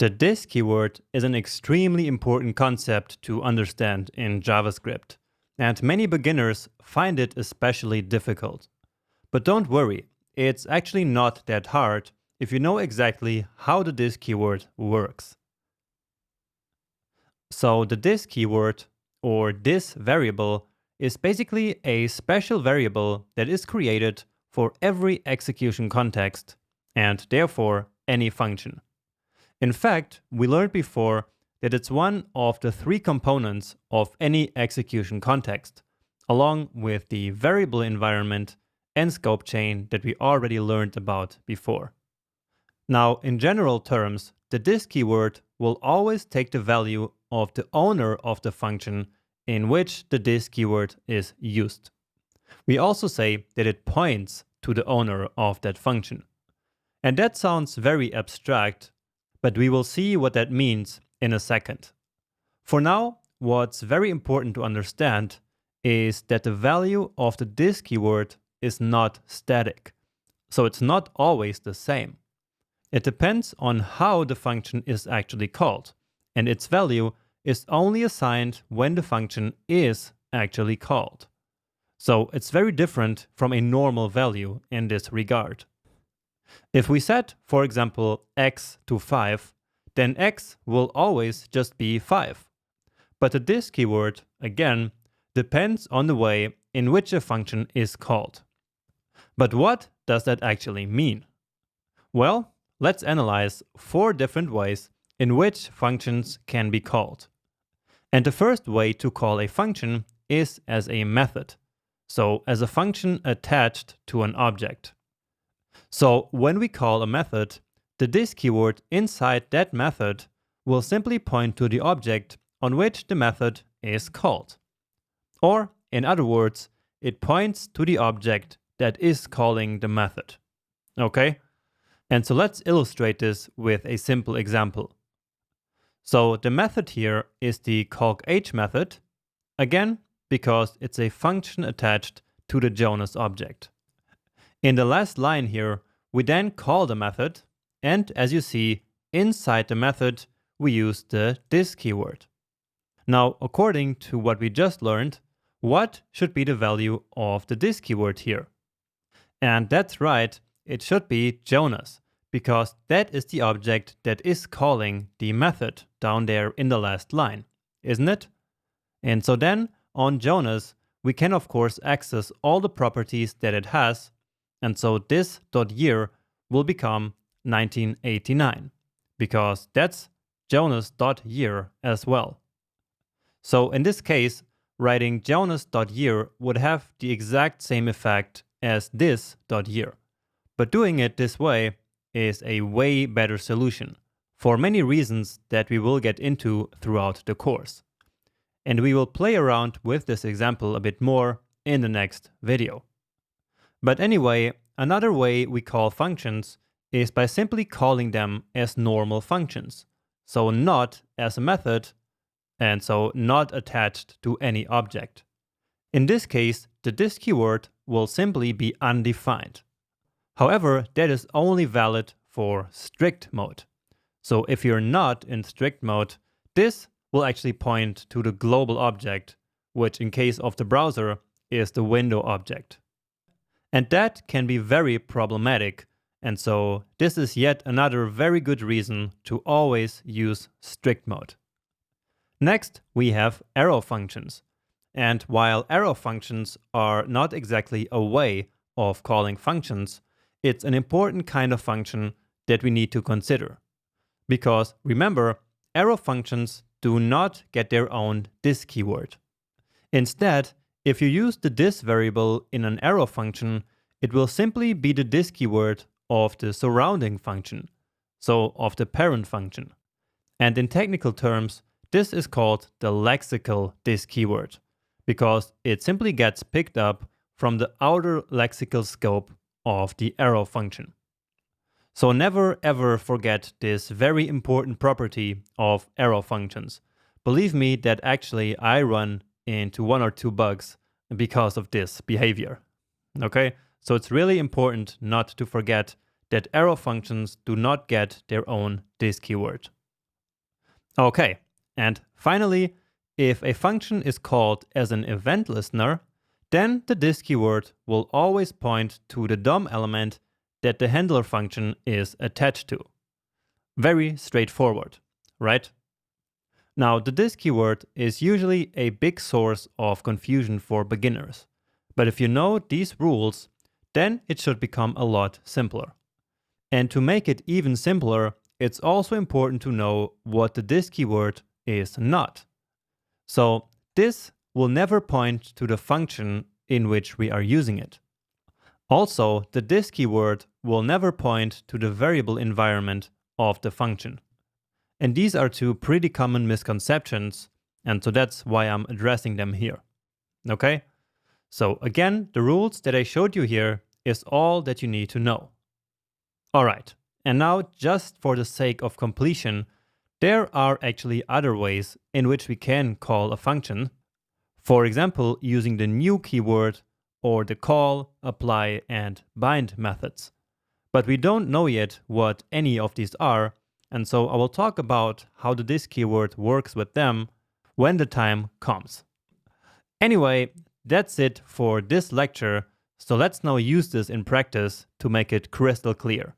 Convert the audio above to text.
The this keyword is an extremely important concept to understand in JavaScript, and many beginners find it especially difficult. But don't worry, it's actually not that hard if you know exactly how the this keyword works. So the this keyword, or this variable, is basically a special variable that is created for every execution context, and therefore any function. In fact, we learned before that it's one of the three components of any execution context, along with the variable environment and scope chain that we already learned about before. Now, in general terms, the this keyword will always take the value of the owner of the function in which the this keyword is used. We also say that it points to the owner of that function. And that sounds very abstract, but we will see what that means in a second. For now, what's very important to understand is that the value of the this keyword is not static, so it's not always the same. It depends on how the function is actually called, and its value is only assigned when the function is actually called. So it's very different from a normal value in this regard. If we set, for example, x to 5, then x will always just be 5. But the this keyword, again, depends on the way in which a function is called. But what does that actually mean? Well, let's analyze 4 different ways in which functions can be called. And the first way to call a function is as a method, so as a function attached to an object. So when we call a method, the this keyword inside that method will simply point to the object on which the method is called. Or, in other words, it points to the object that is calling the method. Okay? And so let's illustrate this with a simple example. So the method here is the calc_h method, again, because it's a function attached to the Jonas object. In the last line here, we then call the method, and as you see, inside the method, we use the this keyword. Now, according to what we just learned, what should be the value of the this keyword here? And that's right, it should be Jonas, because that is the object that is calling the method down there in the last line, isn't it? And so then, on Jonas, we can of course access all the properties that it has, and so this.year will become 1989, because that's Jonas.year as well. So in this case, writing Jonas.year would have the exact same effect as this.year. But doing it this way is a way better solution, for many reasons that we will get into throughout the course. And we will play around with this example a bit more in the next video. But anyway, another way we call functions is by simply calling them as normal functions, so not as a method, and so not attached to any object. In this case, the this keyword will simply be undefined. However, that is only valid for strict mode. So if you're not in strict mode, this will actually point to the global object, which in case of the browser is the window object. And that can be very problematic, and so this is yet another very good reason to always use strict mode. Next, we have arrow functions. And while arrow functions are not exactly a way of calling functions, it's an important kind of function that we need to consider. Because remember, arrow functions do not get their own this keyword. Instead, if you use the this variable in an arrow function, it will simply be the this keyword of the surrounding function, so of the parent function. And in technical terms, this is called the lexical this keyword, because it simply gets picked up from the outer lexical scope of the arrow function. So never ever forget this very important property of arrow functions. Believe me that actually I run into 1 or 2 bugs because of this behavior. Okay, so it's really important not to forget that arrow functions do not get their own this keyword. Okay, and finally, if a function is called as an event listener, then the this keyword will always point to the DOM element that the handler function is attached to. Very straightforward, right? Now, the this keyword is usually a big source of confusion for beginners. But if you know these rules, then it should become a lot simpler. And to make it even simpler, it's also important to know what the this keyword is not. So this will never point to the function in which we are using it. Also, the this keyword will never point to the variable environment of the function. And these are two pretty common misconceptions, and so that's why I'm addressing them here. Okay? So again, the rules that I showed you here is all that you need to know. Alright, and now just for the sake of completion, there are actually other ways in which we can call a function. For example, using the new keyword or the call, apply, and bind methods. But we don't know yet what any of these are, and so I will talk about how the this keyword works with them when the time comes. Anyway, that's it for this lecture, so let's now use this in practice to make it crystal clear.